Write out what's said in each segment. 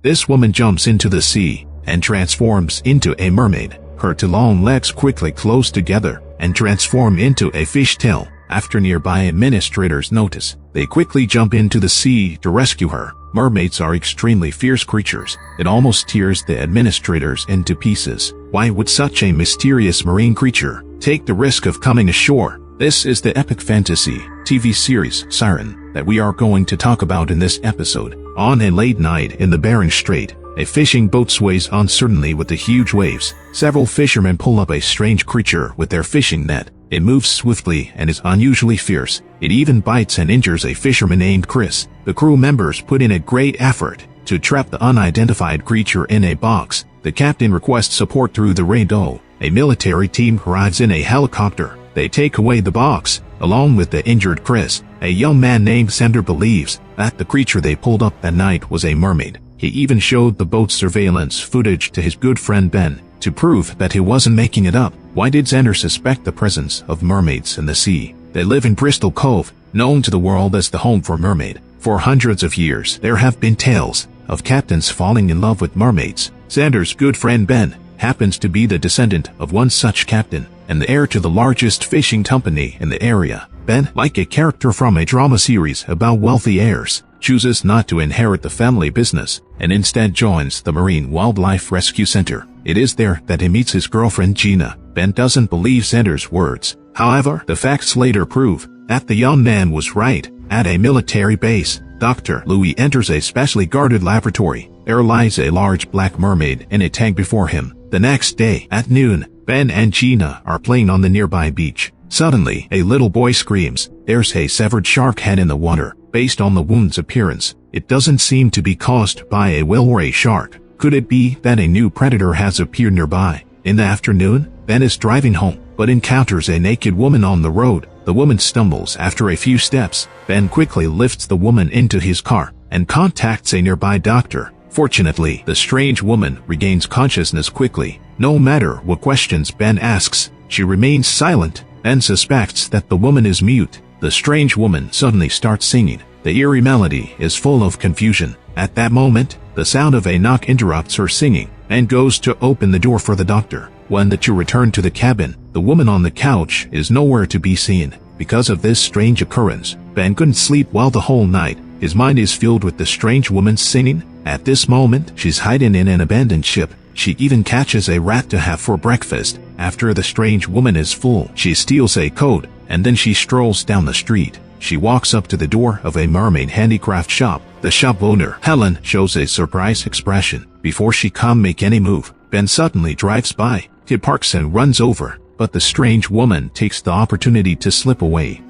This woman jumps into the sea and transforms into a mermaid. Her two long legs quickly close together and transform into a fishtail. After nearby administrators notice, they quickly jump into the sea to rescue her. Mermaids are extremely fierce creatures. It almost tears the administrators into pieces. Why would such a mysterious marine creature take the risk of coming ashore? This is the epic fantasy TV series Siren that we are going to talk about in this episode. On a late night in the Bering Strait, a fishing boat sways uncertainly with the huge waves. Several fishermen pull up a strange creature with their fishing net. It moves swiftly and is unusually fierce. It even bites and injures a fisherman named Chris. The crew members put in a great effort to trap the unidentified creature in a box. The captain requests support through the radio. A military team arrives in a helicopter. They take away the box, along with the injured Chris. A young man named Sander believes that the creature they pulled up that night was a mermaid. He even showed the boat's surveillance footage to his good friend Ben to prove that he wasn't making it up. Why did Xander suspect the presence of mermaids in the sea? They live in Bristol Cove, known to the world as the home for mermaid. For hundreds of years, there have been tales of captains falling in love with mermaids. Xander's good friend Ben happens to be the descendant of one such captain and the heir to the largest fishing company in the area. Ben, like a character from a drama series about wealthy heirs, chooses not to inherit the family business and instead joins the Marine Wildlife Rescue Center. It is there that he meets his girlfriend Gina. Ben doesn't believe Xander's words. However, the facts later prove that the young man was right. At a military base, Dr. Louis enters a specially guarded laboratory. There lies a large black mermaid in a tank before him. The next day, at noon, Ben and Gina are playing on the nearby beach. Suddenly, a little boy screams. There's a severed shark head in the water. Based on the wound's appearance, it doesn't seem to be caused by a whale or a shark. Could it be that a new predator has appeared nearby? In the afternoon, Ben is driving home, but encounters a naked woman on the road. The woman stumbles after a few steps. Ben quickly lifts the woman into his car and contacts a nearby doctor. Fortunately, the strange woman regains consciousness quickly. No matter what questions Ben asks, she remains silent and suspects that the woman is mute. The strange woman suddenly starts singing. The eerie melody is full of confusion. At that moment, the sound of a knock interrupts her singing and goes to open the door for the doctor. When the two return to the cabin, the woman on the couch is nowhere to be seen. Because of this strange occurrence, Ben couldn't sleep well the whole night. His mind is filled with the strange woman's singing. At this moment, she's hiding in an abandoned ship. She even catches a rat to have for breakfast. After the strange woman is full, she steals a coat, and then she strolls down the street. She walks up to the door of a mermaid handicraft shop. The shop owner, Helen, shows a surprised expression. Before she can make any move, Ben suddenly drives by. He parks and runs over, but the strange woman takes the opportunity to slip away.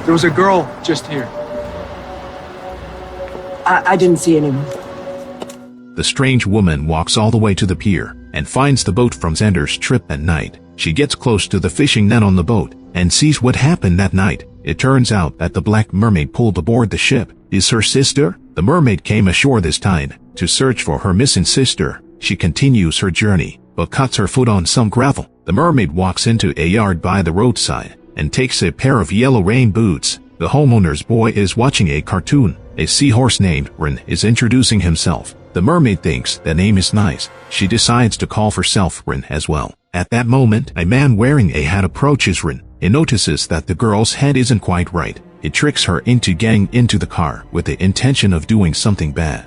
There was a girl just here. I didn't see anyone. The strange woman walks all the way to the pier and finds the boat from Xander's trip at night. She gets close to the fishing net on the boat and sees what happened that night. It turns out that the black mermaid pulled aboard the ship is her sister. The mermaid came ashore this time to search for her missing sister. She continues her journey, but cuts her foot on some gravel. The mermaid walks into a yard by the roadside and takes a pair of yellow rain boots. The homeowner's boy is watching a cartoon. A seahorse named Rin is introducing himself. The mermaid thinks the name is nice. She decides to call herself Rin as well. At that moment, a man wearing a hat approaches Rin. He notices that the girl's head isn't quite right. He tricks her into getting into the car with the intention of doing something bad.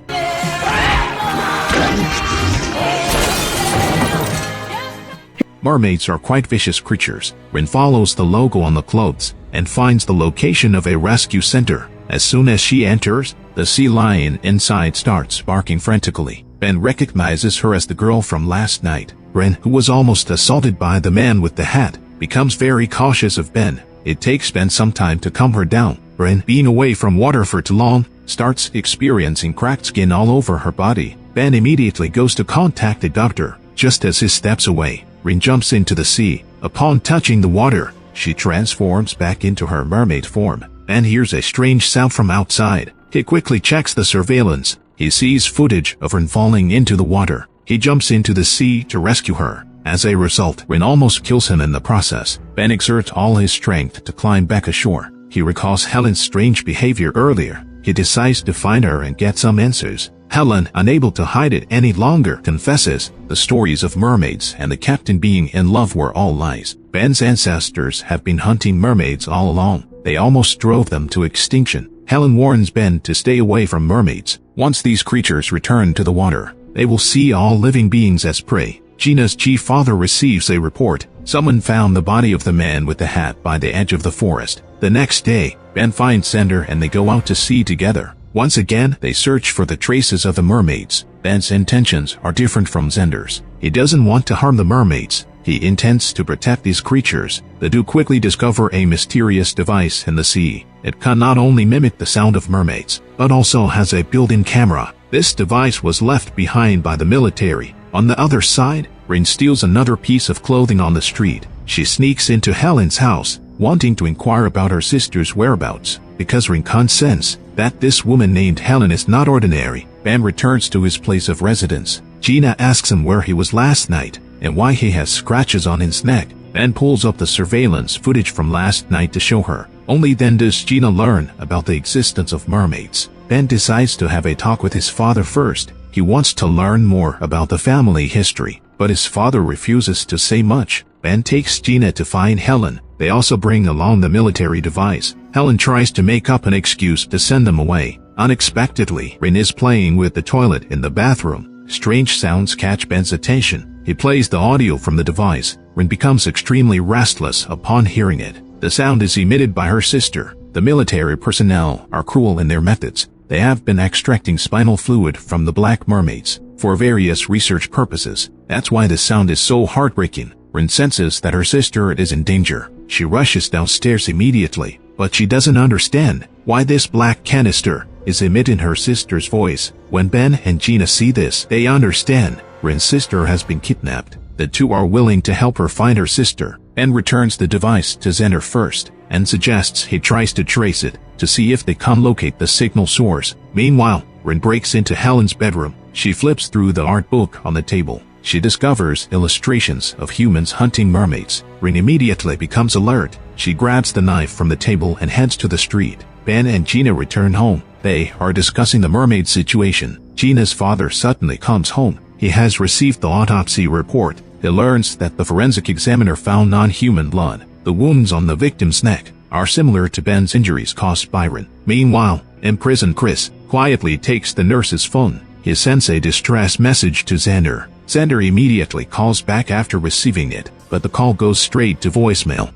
Mermaids are quite vicious creatures. Rin follows the logo on the clothes and finds the location of a rescue center. As soon as she enters, the sea lion inside starts barking frantically. Ben recognizes her as the girl from last night. Rin, who was almost assaulted by the man with the hat, becomes very cautious of Ben. It takes Ben some time to calm her down. Rin, being away from water for too long, starts experiencing cracked skin all over her body. Ben immediately goes to contact a doctor. Just as he steps away, Rin jumps into the sea. Upon touching the water, she transforms back into her mermaid form and hears a strange sound from outside. He quickly checks the surveillance. He sees footage of Rin falling into the water. He jumps into the sea to rescue her. As a result, Rin almost kills him in the process. Ben exerts all his strength to climb back ashore. He recalls Helen's strange behavior earlier. He decides to find her and get some answers. Helen, unable to hide it any longer, confesses the stories of mermaids and the captain being in love were all lies. Ben's ancestors have been hunting mermaids all along. They almost drove them to extinction. Helen warns Ben to stay away from mermaids. Once these creatures return to the water, they will see all living beings as prey. Gina's chief father receives a report. Someone found the body of the man with the hat by the edge of the forest. The next day, Ben finds Xander and they go out to sea together. Once again, they search for the traces of the mermaids. Ben's intentions are different from Xander's. He doesn't want to harm the mermaids. He intends to protect these creatures. The two quickly discover a mysterious device in the sea. It can not only mimic the sound of mermaids, but also has a built-in camera. This device was left behind by the military. On the other side, Rin steals another piece of clothing on the street. She sneaks into Helen's house, wanting to inquire about her sister's whereabouts. Because Rin can sense that this woman named Helen is not ordinary, Ben returns to his place of residence. Gina asks him where he was last night and why he has scratches on his neck. Ben pulls up the surveillance footage from last night to show her. Only then does Gina learn about the existence of mermaids. Ben decides to have a talk with his father first. He wants to learn more about the family history, but his father refuses to say much. Ben takes Gina to find Helen. They also bring along the military device. Helen tries to make up an excuse to send them away. Unexpectedly, Rin is playing with the toilet in the bathroom. Strange sounds catch Ben's attention. He plays the audio from the device. Rin becomes extremely restless upon hearing it. The sound is emitted by her sister. The military personnel are cruel in their methods. They have been extracting spinal fluid from the black mermaids for various research purposes. That's why the sound is so heartbreaking. Rin senses that her sister is in danger. She rushes downstairs immediately, but she doesn't understand why this black canister is emitting her sister's voice. When Ben and Gina see this, they understand Rin's sister has been kidnapped. The two are willing to help her find her sister. Ben returns the device to Xander first and suggests he tries to trace it to see if they can locate the signal source. Meanwhile, Rin breaks into Helen's bedroom. She flips through the art book on the table. She discovers illustrations of humans hunting mermaids. Rin immediately becomes alert. She grabs the knife from the table and heads to the street. Ben and Gina return home. They are discussing the mermaid situation. Gina's father suddenly comes home. He has received the autopsy report. He learns that the forensic examiner found non-human blood. The wounds on the victim's neck are similar to Ben's injuries caused by Rin. Meanwhile, in prison, Chris quietly takes the nurse's phone. He sends a distress message to Xander. Xander immediately calls back after receiving it, but the call goes straight to voicemail.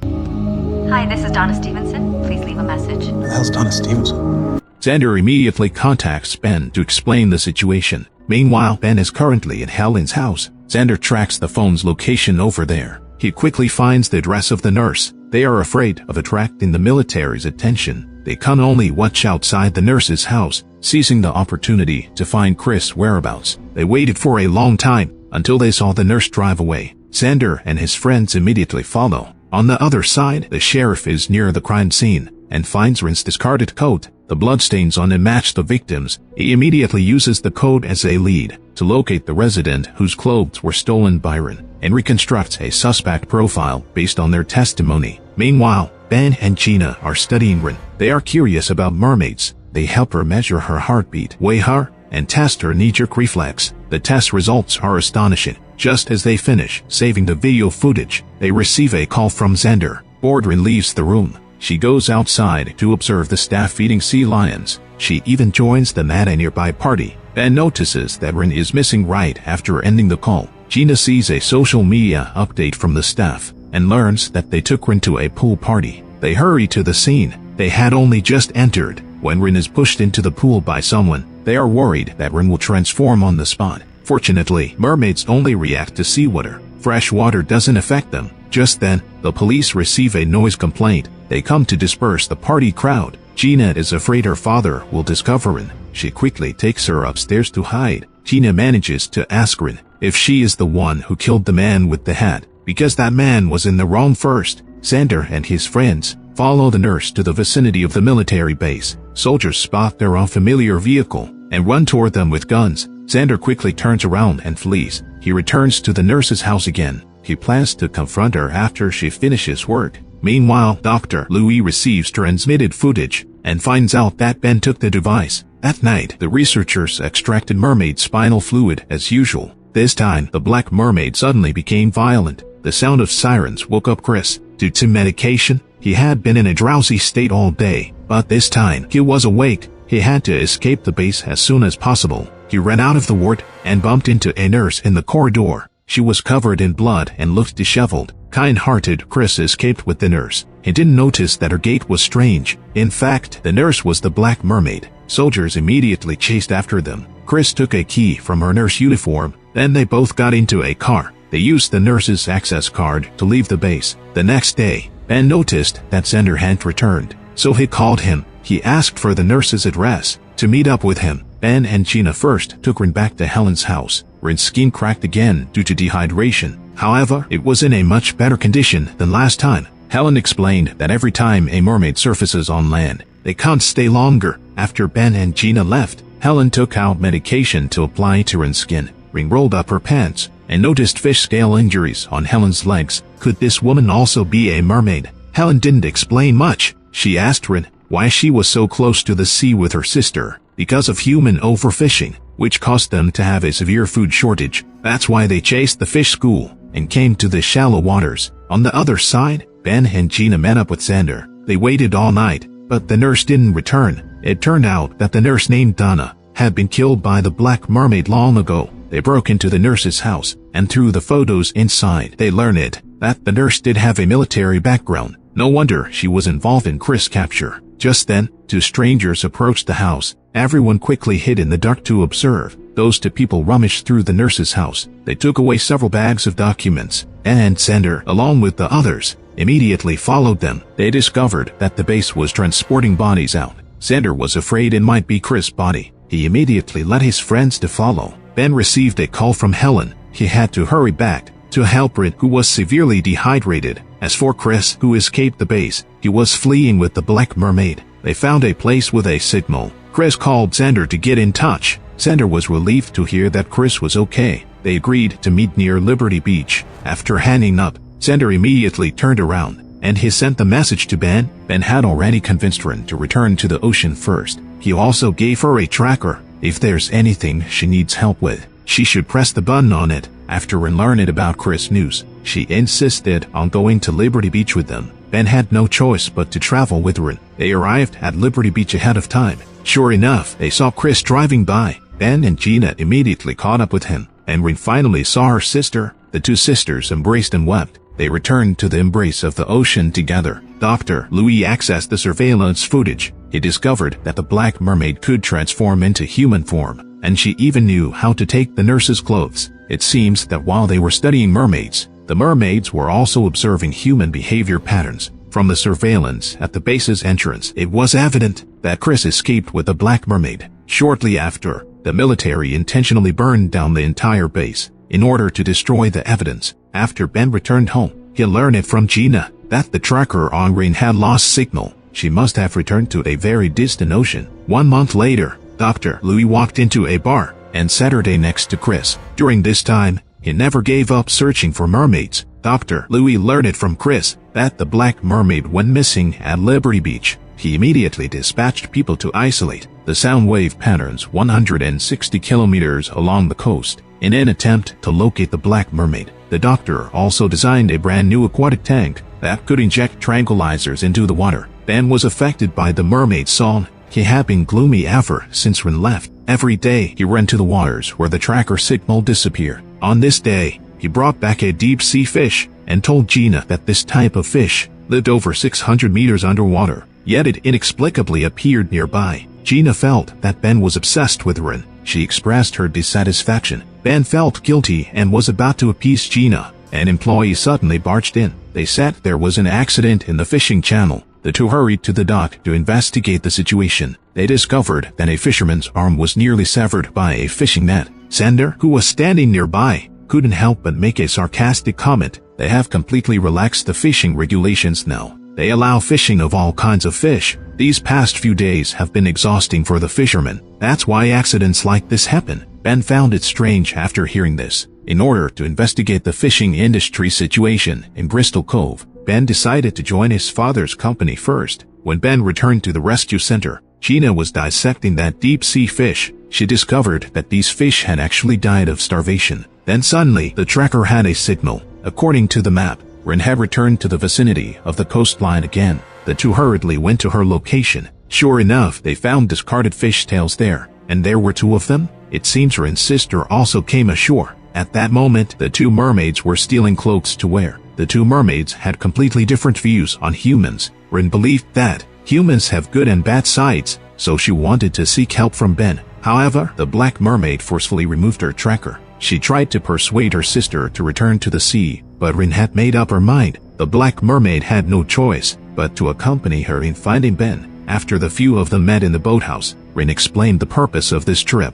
Hi, this is Donna Stevenson. Please leave a message. Who the hell's Donna Stevenson? Xander immediately contacts Ben to explain the situation. Meanwhile, Ben is currently at Helen's house. Xander tracks the phone's location over there. He quickly finds the address of the nurse. They are afraid of attracting the military's attention. They can only watch outside the nurse's house, seizing the opportunity to find Chris' whereabouts. They waited for a long time until they saw the nurse drive away. Xander and his friends immediately follow. On the other side, the sheriff is near the crime scene and finds Rin's discarded coat. The bloodstains on it match the victims. He immediately uses the coat as a lead to locate the resident whose clothes were stolen by Rin and reconstructs a suspect profile based on their testimony. Meanwhile, Ben and Gina are studying Rin. They are curious about mermaids. They help her measure her heartbeat, weigh her, and test her knee-jerk reflex. The test results are astonishing. Just as they finish saving the video footage, they receive a call from Xander. Rin leaves the room. She goes outside to observe the staff feeding sea lions. She even joins them at a nearby party. Ben notices that Rin is missing right after ending the call. Gina sees a social media update from the staff and learns that they took Rin to a pool party. They hurry to the scene. They had only just entered when Rin is pushed into the pool by someone. They are worried that Rin will transform on the spot. Fortunately, mermaids only react to seawater. Fresh water doesn't affect them. Just then, the police receive a noise complaint. They come to disperse the party crowd. Gina is afraid her father will discover Rin. She quickly takes her upstairs to hide. Gina manages to ask Rin if she is the one who killed the man with the hat, because that man was in the wrong first. Xander and his friends follow the nurse to the vicinity of the military base. Soldiers spot their unfamiliar vehicle and run toward them with guns. Xander quickly turns around and flees. He returns to the nurse's house again. He plans to confront her after she finishes work. Meanwhile, Dr. Louis receives transmitted footage and finds out that Ben took the device. That night, the researchers extracted mermaid spinal fluid as usual. This time, the black mermaid suddenly became violent. The sound of sirens woke up Chris. Due to medication, he had been in a drowsy state all day, but this time, he was awake. He had to escape the base as soon as possible. He ran out of the ward and bumped into a nurse in the corridor. She was covered in blood and looked disheveled. Kind-hearted Chris escaped with the nurse. He didn't notice that her gait was strange. In fact, the nurse was the Black Mermaid. Soldiers immediately chased after them. Chris took a key from her nurse uniform. Then they both got into a car. They used the nurse's access card to leave the base. The next day, Ben noticed that Xander hadn't returned, so he called him. He asked for the nurse's address to meet up with him. Ben and Gina first took Rin back to Helen's house. Rin's skin cracked again due to dehydration. However, it was in a much better condition than last time. Helen explained that every time a mermaid surfaces on land, they can't stay longer. After Ben and Gina left, Helen took out medication to apply to Rin's skin. Rin rolled up her pants and noticed fish scale injuries on Helen's legs. Could this woman also be a mermaid? Helen didn't explain much. She asked Rin why she was so close to the sea with her sister. Because of human overfishing, which caused them to have a severe food shortage. That's why they chased the fish school and came to the shallow waters. On the other side, Ben and Gina met up with Xander. They waited all night, but the nurse didn't return. It turned out that the nurse named Donna had been killed by the Black Mermaid long ago. They broke into the nurse's house, and through the photos inside, they learned that the nurse did have a military background. No wonder she was involved in Chris' capture. Just then, two strangers approached the house. Everyone quickly hid in the dark to observe. Those two people rummaged through the nurse's house. They took away several bags of documents, and Xander, along with the others, immediately followed them. They discovered that the base was transporting bodies out. Xander was afraid it might be Chris' body. He immediately led his friends to follow. Ben received a call from Helen. He had to hurry back to help Rin, who was severely dehydrated. As for Chris, who escaped the base, he was fleeing with the Black Mermaid. They found a place with a signal. Chris called Xander to get in touch. Xander was relieved to hear that Chris was okay. They agreed to meet near Liberty Beach. After hanging up, Xander immediately turned around, and he sent the message to Ben. Ben had already convinced Rin to return to the ocean first. He also gave her a tracker. If there's anything she needs help with, she should press the button on it. After Rin learned about Chris' news, she insisted on going to Liberty Beach with them. Ben had no choice but to travel with Rin. They arrived at Liberty Beach ahead of time. Sure enough, they saw Chris driving by. Ben and Gina immediately caught up with him, and Rin finally saw her sister. The two sisters embraced and wept. They returned to the embrace of the ocean together. Dr. Louis accessed the surveillance footage. He discovered that the Black Mermaid could transform into human form, and she even knew how to take the nurse's clothes. It seems that while they were studying mermaids, the mermaids were also observing human behavior patterns. From the surveillance at the base's entrance, it was evident that Chris escaped with the Black Mermaid. Shortly after, the military intentionally burned down the entire base in order to destroy the evidence. After Ben returned home, he learned it from Gina that the tracker on Rin had lost signal. She must have returned to a very distant ocean. 1 month later, Dr. Louis walked into a bar and Saturday next to Chris. During this time, he never gave up searching for mermaids. Dr. Louis learned from Chris that the Black Mermaid went missing at Liberty Beach. He immediately dispatched people to isolate the sound wave patterns 160 kilometers along the coast in an attempt to locate the Black Mermaid. The doctor also designed a brand new aquatic tank that could inject tranquilizers into the water. Ben was affected by the mermaid's song. He had been gloomy ever since Rin left. Every day, he ran to the waters where the tracker signal disappeared. On this day, he brought back a deep-sea fish and told Gina that this type of fish lived over 600 meters underwater, yet it inexplicably appeared nearby. Gina felt that Ben was obsessed with Rin. She expressed her dissatisfaction. Ben felt guilty and was about to appease Gina. An employee suddenly barged in. They said there was an accident in the fishing channel. The two hurried to the dock to investigate the situation. They discovered that a fisherman's arm was nearly severed by a fishing net. Xander, who was standing nearby, couldn't help but make a sarcastic comment. They have completely relaxed the fishing regulations now. They allow fishing of all kinds of fish. These past few days have been exhausting for the fishermen. That's why accidents like this happen. Ben found it strange after hearing this. In order to investigate the fishing industry situation in Bristol Cove, Ben decided to join his father's company first. When Ben returned to the rescue center, Gina was dissecting that deep-sea fish. She discovered that these fish had actually died of starvation. Then suddenly, the tracker had a signal. According to the map, Rin had returned to the vicinity of the coastline again. The two hurriedly went to her location. Sure enough, they found discarded fish tails there, and there were two of them. It seems Rin's sister also came ashore. At that moment, the two mermaids were stealing cloaks to wear. The two mermaids had completely different views on humans. Rin believed that humans have good and bad sides, so she wanted to seek help from Ben. However, the black mermaid forcefully removed her tracker. She tried to persuade her sister to return to the sea, but Rin had made up her mind. The black mermaid had no choice but to accompany her in finding Ben. After the few of them met in the boathouse, Rin explained the purpose of this trip.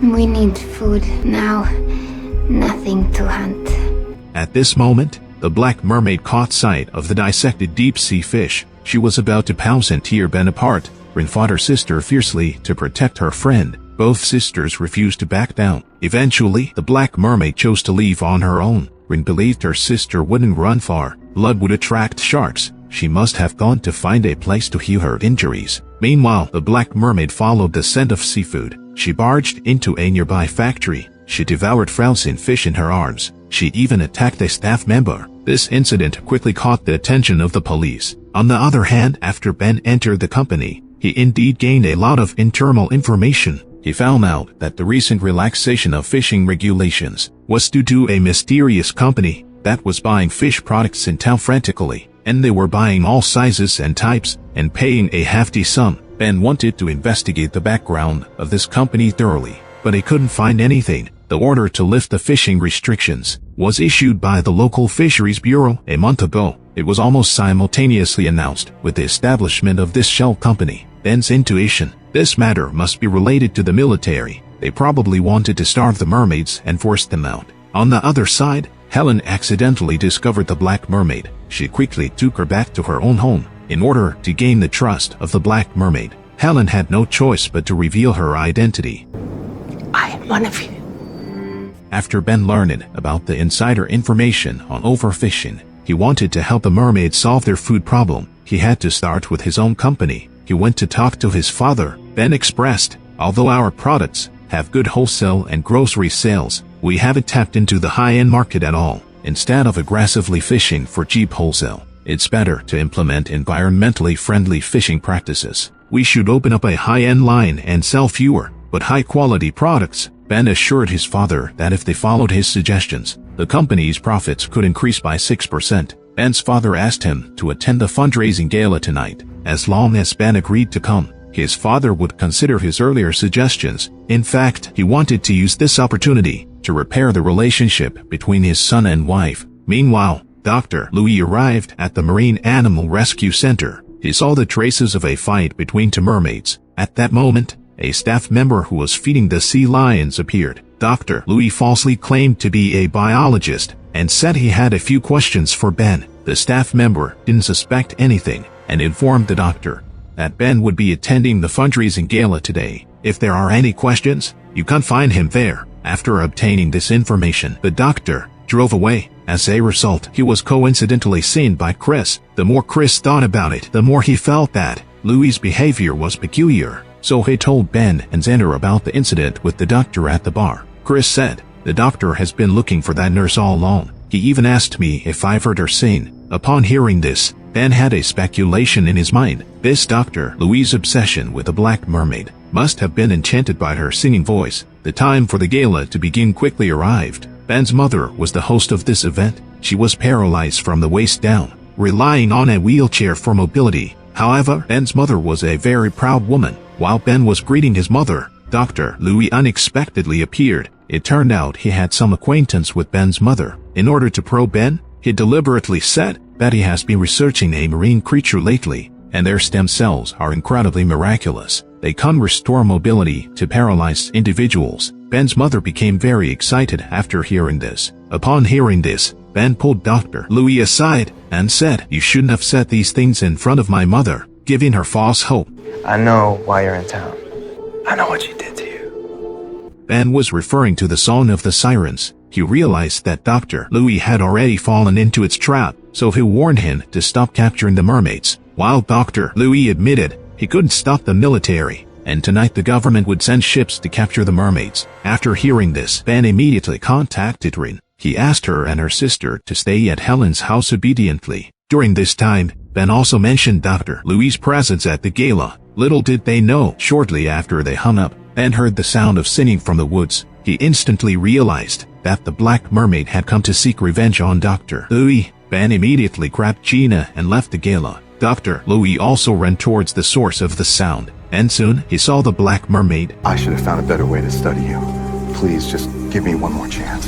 We need food now. Nothing to hunt. At this moment, the black mermaid caught sight of the dissected deep-sea fish. She was about to pounce and tear Ben apart. Rin fought her sister fiercely to protect her friend. Both sisters refused to back down. Eventually, the black mermaid chose to leave on her own. Rin believed her sister wouldn't run far. Blood would attract sharks. She must have gone to find a place to heal her injuries. Meanwhile, the black mermaid followed the scent of seafood. She barged into a nearby factory. She devoured frozen fish in her arms. She even attacked a staff member. This incident quickly caught the attention of the police. On the other hand, after Ben entered the company, he indeed gained a lot of internal information. He found out that the recent relaxation of fishing regulations was due to a mysterious company that was buying fish products in town frantically, and they were buying all sizes and types and paying a hefty sum. Ben wanted to investigate the background of this company thoroughly, but he couldn't find anything. The order to lift the fishing restrictions was issued by the local fisheries bureau a month ago. It was almost simultaneously announced with the establishment of this shell company. Ben's intuition: this matter must be related to the military. They probably wanted to starve the mermaids and force them out. On the other side, Helen accidentally discovered the black mermaid. She quickly took her back to her own home. In order to gain the trust of the black mermaid, Helen had no choice but to reveal her identity. I am one of you. After Ben learned about the insider information on overfishing, he wanted to help the mermaids solve their food problem. He had to start with his own company. He went to talk to his father. Ben expressed, although our products have good wholesale and grocery sales, we haven't tapped into the high-end market at all. Instead of aggressively fishing for cheap wholesale, it's better to implement environmentally friendly fishing practices. We should open up a high-end line and sell fewer, but high-quality products. Ben assured his father that if they followed his suggestions, the company's profits could increase by 6%. Ben's father asked him to attend the fundraising gala tonight. As long as Ben agreed to come, his father would consider his earlier suggestions. In fact, he wanted to use this opportunity to repair the relationship between his son and wife. Meanwhile, Dr. Louis arrived at the Marine Animal Rescue Center. He saw the traces of a fight between two mermaids. At that moment, a staff member who was feeding the sea lions appeared. Dr. Louis falsely claimed to be a biologist and said he had a few questions for Ben. The staff member didn't suspect anything and informed the doctor that Ben would be attending the fundraising gala today. If there are any questions, you can find him there. After obtaining this information, the doctor drove away. As a result, he was coincidentally seen by Chris. The more Chris thought about it, the more he felt that Louis' behavior was peculiar. So he told Ben and Xander about the incident with the doctor at the bar. Chris said, the doctor has been looking for that nurse all along. He even asked me if I've heard her sing. Upon hearing this, Ben had a speculation in his mind. This Dr. Louis' obsession with the black mermaid must have been enchanted by her singing voice. The time for the gala to begin quickly arrived. Ben's mother was the host of this event. She was paralyzed from the waist down, relying on a wheelchair for mobility. However, Ben's mother was a very proud woman. While Ben was greeting his mother, Dr. Louis unexpectedly appeared. It turned out he had some acquaintance with Ben's mother. In order to probe Ben, he deliberately said that he has been researching a marine creature lately, and their stem cells are incredibly miraculous. They can restore mobility to paralyzed individuals. Ben's mother became very excited after hearing this. Upon hearing this, Ben pulled Dr. Louis aside and said, "You shouldn't have said these things in front of my mother," giving her false hope. I know why you're in town. I know what she did to you. Ben was referring to the Song of the Sirens. He realized that Dr. Louis had already fallen into its trap, so he warned him to stop capturing the mermaids. While Dr. Louis admitted he couldn't stop the military, and tonight the government would send ships to capture the mermaids. After hearing this, Ben immediately contacted Rin. He asked her and her sister to stay at Helen's house obediently. During this time, Ben also mentioned Dr. Louis' presence at the gala. Little did they know, shortly after they hung up, Ben heard the sound of singing from the woods. He instantly realized that the Black Mermaid had come to seek revenge on Dr. Louis. Ben immediately grabbed Gina and left the gala. Dr. Louis also ran towards the source of the sound, and soon he saw the Black Mermaid. I should have found a better way to study you. Please, just give me one more chance.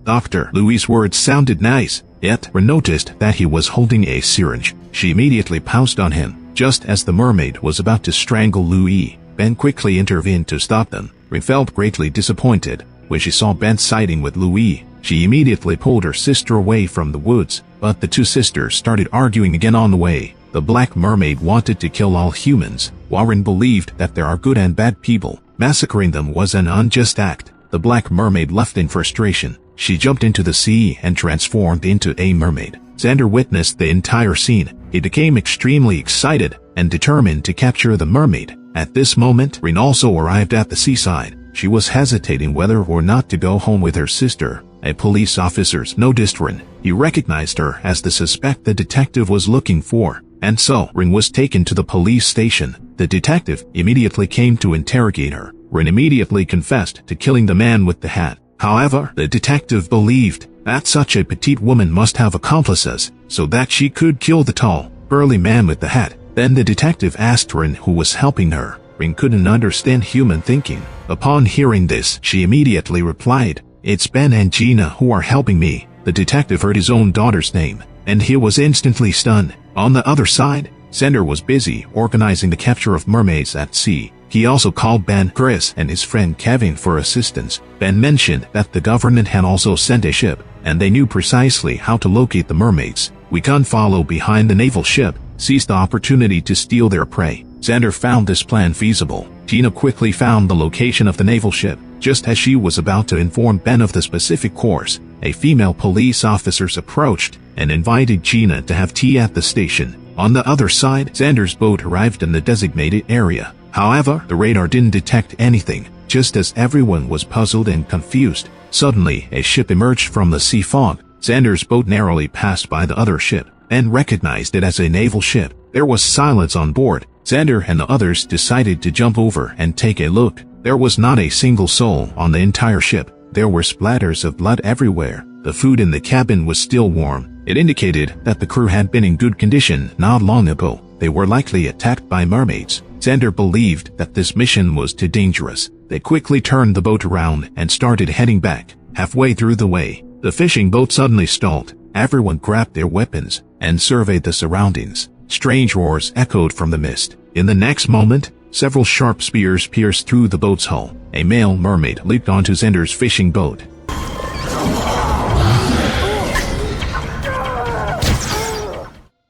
Dr. Louis' words sounded nice, yet Rin noticed that he was holding a syringe. She immediately pounced on him. Just as the mermaid was about to strangle Louis, Ben quickly intervened to stop them. Rin felt greatly disappointed. When she saw Ben siding with Louis, she immediately pulled her sister away from the woods, but the two sisters started arguing again on the way. The Black Mermaid wanted to kill all humans, while Rin believed that there are good and bad people. Massacring them was an unjust act. The Black Mermaid left in frustration. She jumped into the sea and transformed into a mermaid. Xander witnessed the entire scene. He became extremely excited and determined to capture the mermaid. At this moment, Rin also arrived at the seaside. She was hesitating whether or not to go home with her sister. A police officer noticed Rin. He recognized her as the suspect the detective was looking for, and so Rin was taken to the police station. The detective immediately came to interrogate her. Rin immediately confessed to killing the man with the hat. However, the detective believed that such a petite woman must have accomplices, so that she could kill the tall, burly man with the hat. Then the detective asked Rin who was helping her. Rin couldn't understand human thinking. Upon hearing this, she immediately replied, "It's Ben and Gina who are helping me." The detective heard his own daughter's name, and he was instantly stunned. On the other side, Xander was busy organizing the capture of mermaids at sea. He also called Ben, Chris, and his friend Kevin for assistance. Ben mentioned that the government had also sent a ship, and they knew precisely how to locate the mermaids. "We can follow behind the naval ship, seize the opportunity to steal their prey." Xander found this plan feasible. Gina quickly found the location of the naval ship. Just as she was about to inform Ben of the specific course, a female police officer approached and invited Gina to have tea at the station. On the other side, Xander's boat arrived in the designated area. However, the radar didn't detect anything. Just as everyone was puzzled and confused, suddenly a ship emerged from the sea fog. Xander's boat narrowly passed by the other ship and recognized it as a naval ship. There was silence on board. Xander and the others decided to jump over and take a look. There was not a single soul on the entire ship. There were splatters of blood everywhere. The food in the cabin was still warm. It indicated that the crew had been in good condition not long ago. They were likely attacked by mermaids. Xander believed that this mission was too dangerous. They quickly turned the boat around and started heading back. Halfway through the way, the fishing boat suddenly stalled. Everyone grabbed their weapons and surveyed the surroundings. Strange roars echoed from the mist. In the next moment, several sharp spears pierced through the boat's hull. A male mermaid leaped onto Xander's fishing boat.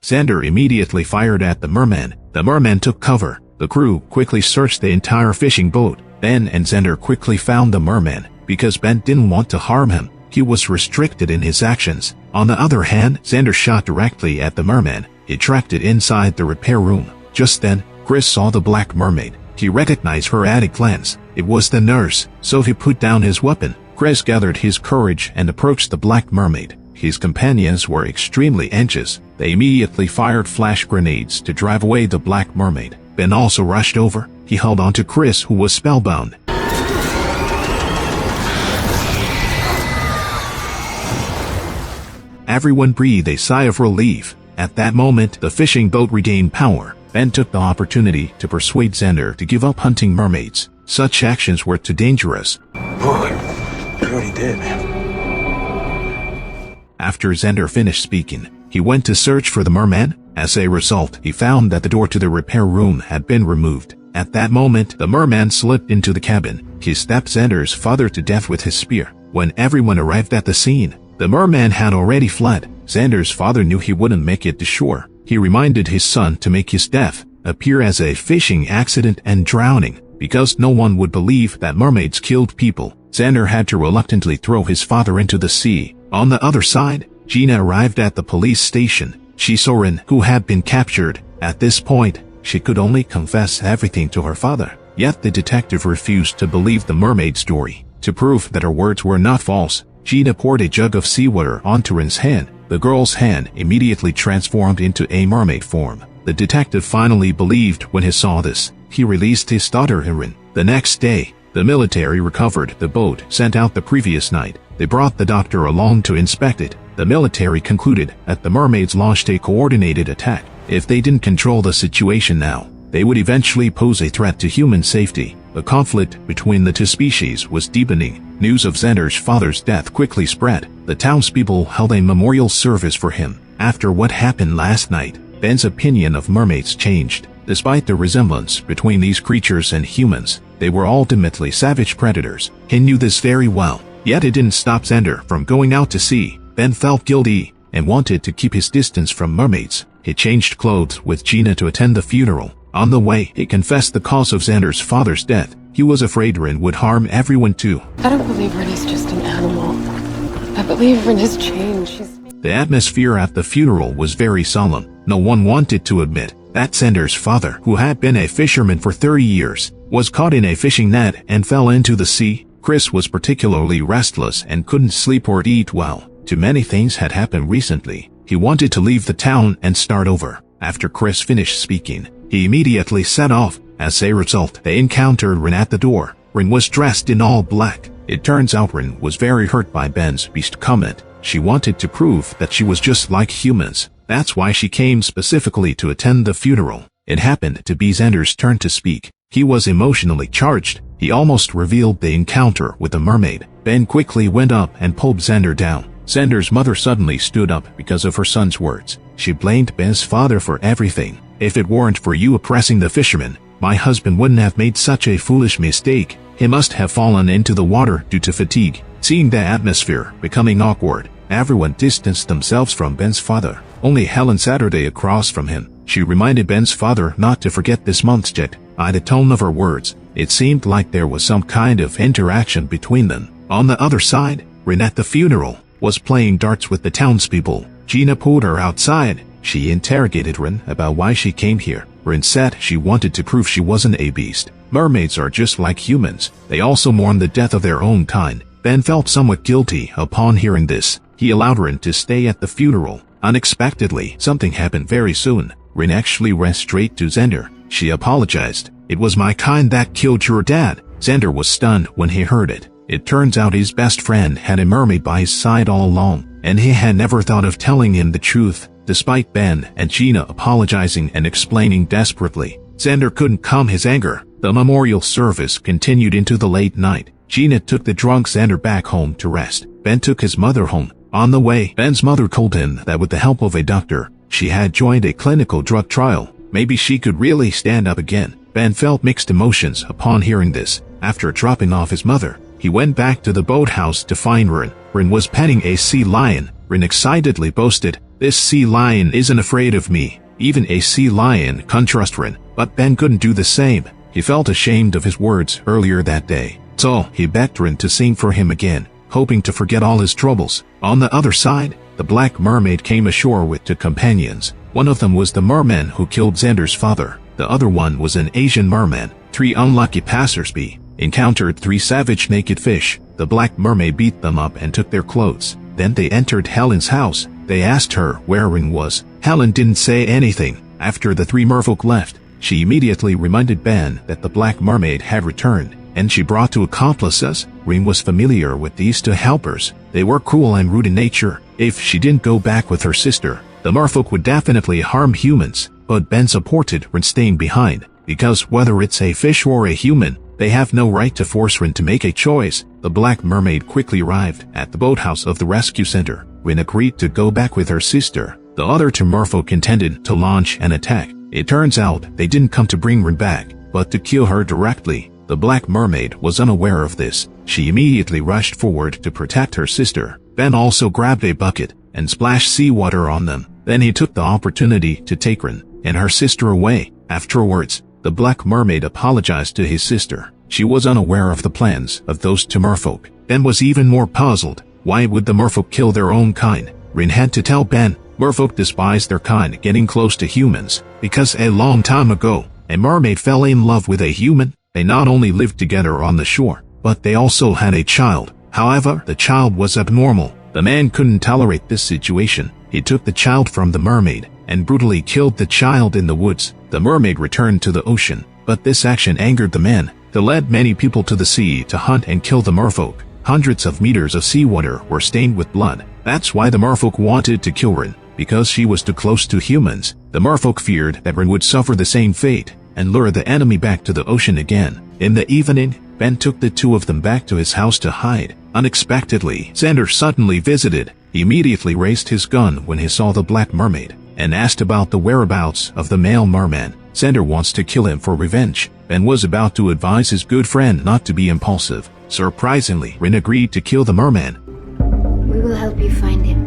Xander immediately fired at the merman. The merman took cover. The crew quickly searched the entire fishing boat. Ben and Xander quickly found the merman. Because Ben didn't want to harm him, he was restricted in his actions. On the other hand, Xander shot directly at the merman. It tracked it inside the repair room. Just then, Chris saw the Black Mermaid. He recognized her at a glance. It was the nurse, so he put down his weapon. Chris gathered his courage and approached the Black Mermaid. His companions were extremely anxious. They immediately fired flash grenades to drive away the Black Mermaid. Ben also rushed over. He held on to Chris, who was spellbound. Everyone breathed a sigh of relief. At that moment, the fishing boat regained power. Ben took the opportunity to persuade Xander to give up hunting mermaids. Such actions were too dangerous. Boy, you already did, man. After Xander finished speaking, he went to search for the merman. As a result, he found that the door to the repair room had been removed. At that moment, the merman slipped into the cabin. He stabbed Xander's father to death with his spear. When everyone arrived at the scene, the merman had already fled. Xander's father knew he wouldn't make it to shore. He reminded his son to make his death appear as a fishing accident and drowning, because no one would believe that mermaids killed people. Xander had to reluctantly throw his father into the sea. On the other side, Gina arrived at the police station. She saw Rin, who had been captured. At this point, she could only confess everything to her father. Yet the detective refused to believe the mermaid story. To prove that her words were not false, Gina poured a jug of seawater onto Rin's hand. The girl's hand immediately transformed into a mermaid form. The detective finally believed when he saw this. He released his daughter Rin. The next day, the military recovered the boat sent out the previous night. They brought the doctor along to inspect it. The military concluded that the mermaids launched a coordinated attack. If they didn't control the situation now, they would eventually pose a threat to human safety. The conflict between the two species was deepening. News of Xander's father's death quickly spread. The townspeople held a memorial service for him. After what happened last night, Ben's opinion of mermaids changed. Despite the resemblance between these creatures and humans, they were ultimately savage predators. He knew this very well. Yet it didn't stop Xander from going out to sea. Ben felt guilty and wanted to keep his distance from mermaids. He changed clothes with Gina to attend the funeral. On the way, he confessed the cause of Xander's father's death. He was afraid Rin would harm everyone too. I don't believe Rin is just an animal. I believe Rin has changed. The atmosphere at the funeral was very solemn. No one wanted to admit that Xander's father, who had been a fisherman for 30 years, was caught in a fishing net and fell into the sea. Chris was particularly restless and couldn't sleep or eat well. Too many things had happened recently. He wanted to leave the town and start over. After Chris finished speaking, he immediately set off. As a result, they encountered Rin at the door. Rin was dressed in all black. It turns out Rin was very hurt by Ben's beast comment. She wanted to prove that she was just like humans. That's why she came specifically to attend the funeral. It happened to be Xander's turn to speak. He was emotionally charged. He almost revealed the encounter with the mermaid. Ben quickly went up and pulled Xander down. Xander's mother suddenly stood up because of her son's words. She blamed Ben's father for everything. If it weren't for you oppressing the fisherman, my husband wouldn't have made such a foolish mistake. He must have fallen into the water due to fatigue. Seeing the atmosphere becoming awkward, everyone distanced themselves from Ben's father. Only Helen Saturday across from him. She reminded Ben's father not to forget this month's check. By the tone of her words, it seemed like there was some kind of interaction between them. On the other side, Rin at the funeral was playing darts with the townspeople. Gina pulled her outside. She interrogated Rin about why she came here. Rin said she wanted to prove she wasn't a beast. Mermaids are just like humans. They also mourn the death of their own kind. Ben felt somewhat guilty upon hearing this. He allowed Rin to stay at the funeral. Unexpectedly, something happened very soon. Rin actually ran straight to Xander. She apologized. It was my kind that killed your dad. Xander was stunned when he heard it. It turns out his best friend had a mermaid by his side all along, and he had never thought of telling him the truth. Despite Ben and Gina apologizing and explaining desperately, Xander couldn't calm his anger. The memorial service continued into the late night. Gina took the drunk Xander back home to rest. Ben took his mother home. On the way, Ben's mother told him that with the help of a doctor, she had joined a clinical drug trial. Maybe she could really stand up again. Ben felt mixed emotions upon hearing this. After dropping off his mother, he went back to the boathouse to find Rin. Rin was petting a sea lion. Rin excitedly boasted, "This sea lion isn't afraid of me." Even a sea lion can't trust Rin. But Ben couldn't do the same. He felt ashamed of his words earlier that day. So he begged Rin to sing for him again, hoping to forget all his troubles. On the other side, the Black Mermaid came ashore with two companions. One of them was the merman who killed Xander's father. The other one was an Asian merman. 3 unlucky passersby encountered 3 savage naked fish. The Black Mermaid beat them up and took their clothes. Then they entered Helen's house. They asked her where Rin was. Helen didn't say anything. After the 3 merfolk left, she immediately reminded Ben that the Black Mermaid had returned, and she brought 2 accomplices. Rin was familiar with these 2 helpers. They were cruel and rude in nature. If she didn't go back with her sister, the merfolk would definitely harm humans. But Ben supported Rin staying behind, because whether it's a fish or a human, they have no right to force Rin to make a choice. The Black Mermaid quickly arrived at the boathouse of the rescue center. Rin agreed to go back with her sister. The other 2 merfolk intended to launch an attack. It turns out they didn't come to bring Rin back, but to kill her directly. The Black Mermaid was unaware of this. She immediately rushed forward to protect her sister. Ben also grabbed a bucket and splashed seawater on them. Then he took the opportunity to take Rin and her sister away. Afterwards, the Black Mermaid apologized to his sister. She was unaware of the plans of those 2 merfolk. Ben was even more puzzled. Why would the merfolk kill their own kind? Rin had to tell Ben Merfolk despise their kind getting close to humans, because a long time ago, a mermaid fell in love with a human. They not only lived together on the shore, but they also had a child. However, the child was abnormal. The man couldn't tolerate this situation. He took the child from the mermaid and brutally killed the child in the woods. The mermaid returned to the ocean, but this action angered the man. They led many people to the sea to hunt and kill the merfolk. Hundreds of meters of seawater were stained with blood. That's why the merfolk wanted to kill Rin, because she was too close to humans. The merfolk feared that Rin would suffer the same fate and lure the enemy back to the ocean again. In the evening, Ben took the two of them back to his house to hide. Unexpectedly, Xander suddenly visited. He immediately raised his gun when he saw the Black Mermaid and asked about the whereabouts of the male merman. Xander wants to kill him for revenge. Ben was about to advise his good friend not to be impulsive. Surprisingly, Rin agreed to kill the merman. We will help you find him.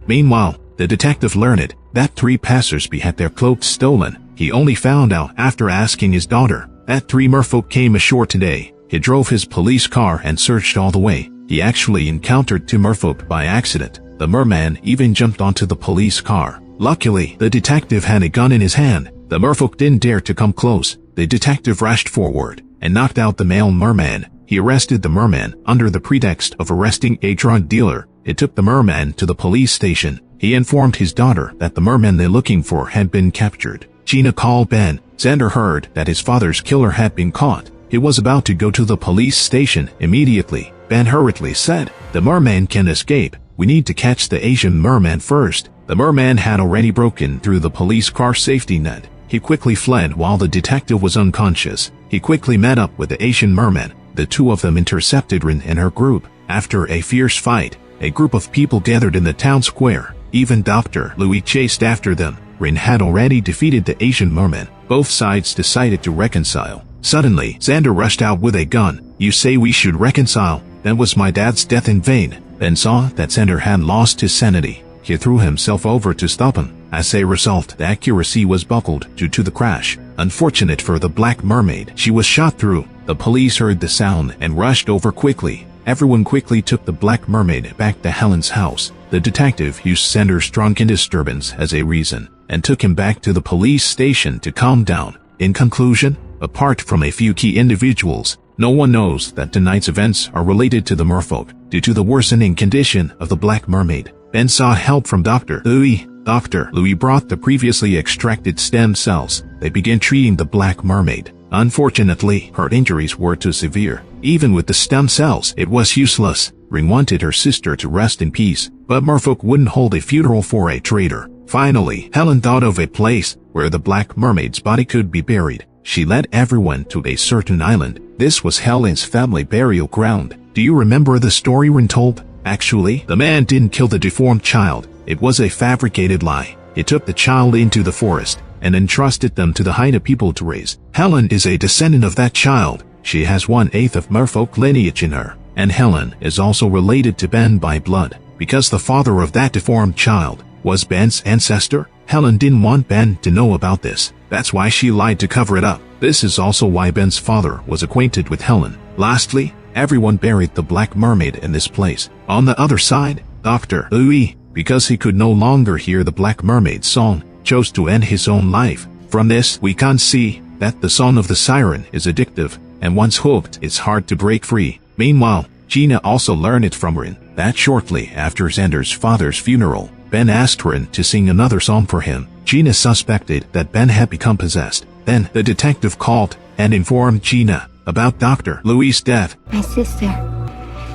Meanwhile, the detective learned that 3 passersby had their cloaks stolen. He only found out after asking his daughter that 3 merfolk came ashore today. He drove his police car and searched all the way. He actually encountered 2 merfolk by accident. The merman even jumped onto the police car. Luckily, the detective had a gun in his hand. The merfolk didn't dare to come close. The detective rushed forward and knocked out the male merman. He arrested the merman under the pretext of arresting a drug dealer. He took the merman to the police station. He informed his daughter that the merman they're looking for had been captured. Gina called Ben. Xander heard that his father's killer had been caught. He was about to go to the police station immediately. Ben hurriedly said, "The merman can escape. We need to catch the Asian merman first." The merman had already broken through the police car safety net. He quickly fled while the detective was unconscious. He quickly met up with the Asian merman. The two of them intercepted Rin and her group. After a fierce fight, a group of people gathered in the town square. Even Dr. Louis chased after them. Rin had already defeated the Asian merman. Both sides decided to reconcile. Suddenly, Xander rushed out with a gun. "You say we should reconcile? Then was my dad's death in vain?" Ben saw that Xander had lost his sanity. He threw himself over to stop him. As a result, the accuracy was buckled due to the crash. Unfortunate for the Black Mermaid, she was shot through. The police heard the sound and rushed over quickly. Everyone quickly took the Black Mermaid back to Helen's house. The detective used Xander's drunken disturbance as a reason and took him back to the police station to calm down. In conclusion, apart from a few key individuals, no one knows that tonight's events are related to the merfolk due to the worsening condition of the Black Mermaid. Ben sought help from Dr. Louis. Dr. Louis brought the previously extracted stem cells. They began treating the Black Mermaid. Unfortunately, her injuries were too severe. Even with the stem cells, it was useless. Rin wanted her sister to rest in peace, but merfolk wouldn't hold a funeral for a traitor. Finally, Helen thought of a place where the Black Mermaid's body could be buried. She led everyone to a certain island. This was Helen's family burial ground. Do you remember the story Rin told? Actually, the man didn't kill the deformed child. It was a fabricated lie. He took the child into the forest and entrusted them to the Haida people to raise. Helen is a descendant of that child. She has 1/8 of merfolk lineage in her. And Helen is also related to Ben by blood. Because the father of that deformed child was Ben's ancestor, Helen didn't want Ben to know about this. That's why she lied to cover it up. This is also why Ben's father was acquainted with Helen. Lastly, everyone buried the Black Mermaid in this place. On the other side, Dr. Louis, because he could no longer hear the Black Mermaid's song, chose to end his own life. From this, we can see that the song of the siren is addictive, and once hooked, it's hard to break free. Meanwhile, Gina also learned it from Rin that shortly after Xander's father's funeral, Ben asked Rin to sing another song for him. Gina suspected that Ben had become possessed. Then the detective called and informed Gina about Dr. Louis' death. My sister,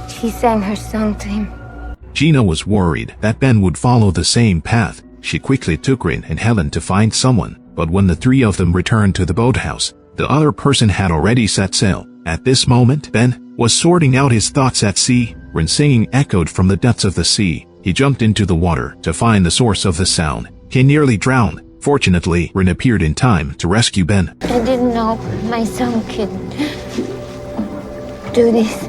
she sang her song to him. Gina was worried that Ben would follow the same path. She quickly took Rin and Helen to find someone, but when the 3 of them returned to the boathouse, the other person had already set sail. At this moment, Ben was sorting out his thoughts at sea. Rin's singing echoed from the depths of the sea. He jumped into the water to find the source of the sound. He nearly drowned. Fortunately, Rin appeared in time to rescue Ben. I didn't know my son could do this.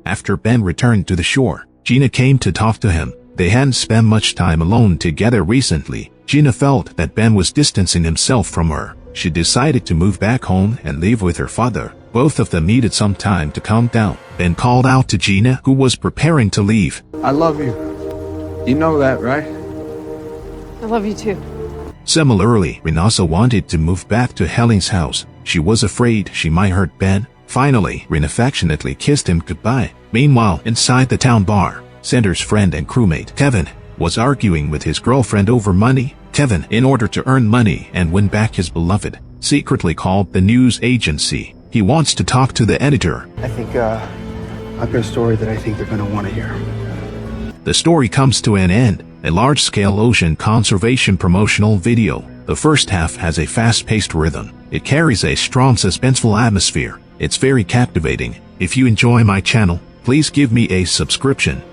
After Ben returned to the shore, Gina came to talk to him. They hadn't spent much time alone together recently. Gina felt that Ben was distancing himself from her. She decided to move back home and live with her father. Both of them needed some time to calm down. Ben called out to Gina, who was preparing to leave. I love you. You know that, right? I love you too. Similarly, Renasa wanted to move back to Helen's house. She was afraid she might hurt Ben. Finally, Rin affectionately kissed him goodbye. Meanwhile, inside the town bar, Sander's friend and crewmate, Kevin, was arguing with his girlfriend over money. Kevin, in order to earn money and win back his beloved, secretly called the news agency. He wants to talk to the editor. I think, I've got a story that I think they're gonna want to hear. The story comes to an end. A large-scale ocean conservation promotional video. The first half has a fast-paced rhythm. It carries a strong suspenseful atmosphere. It's very captivating. If you enjoy my channel, please give me a subscription.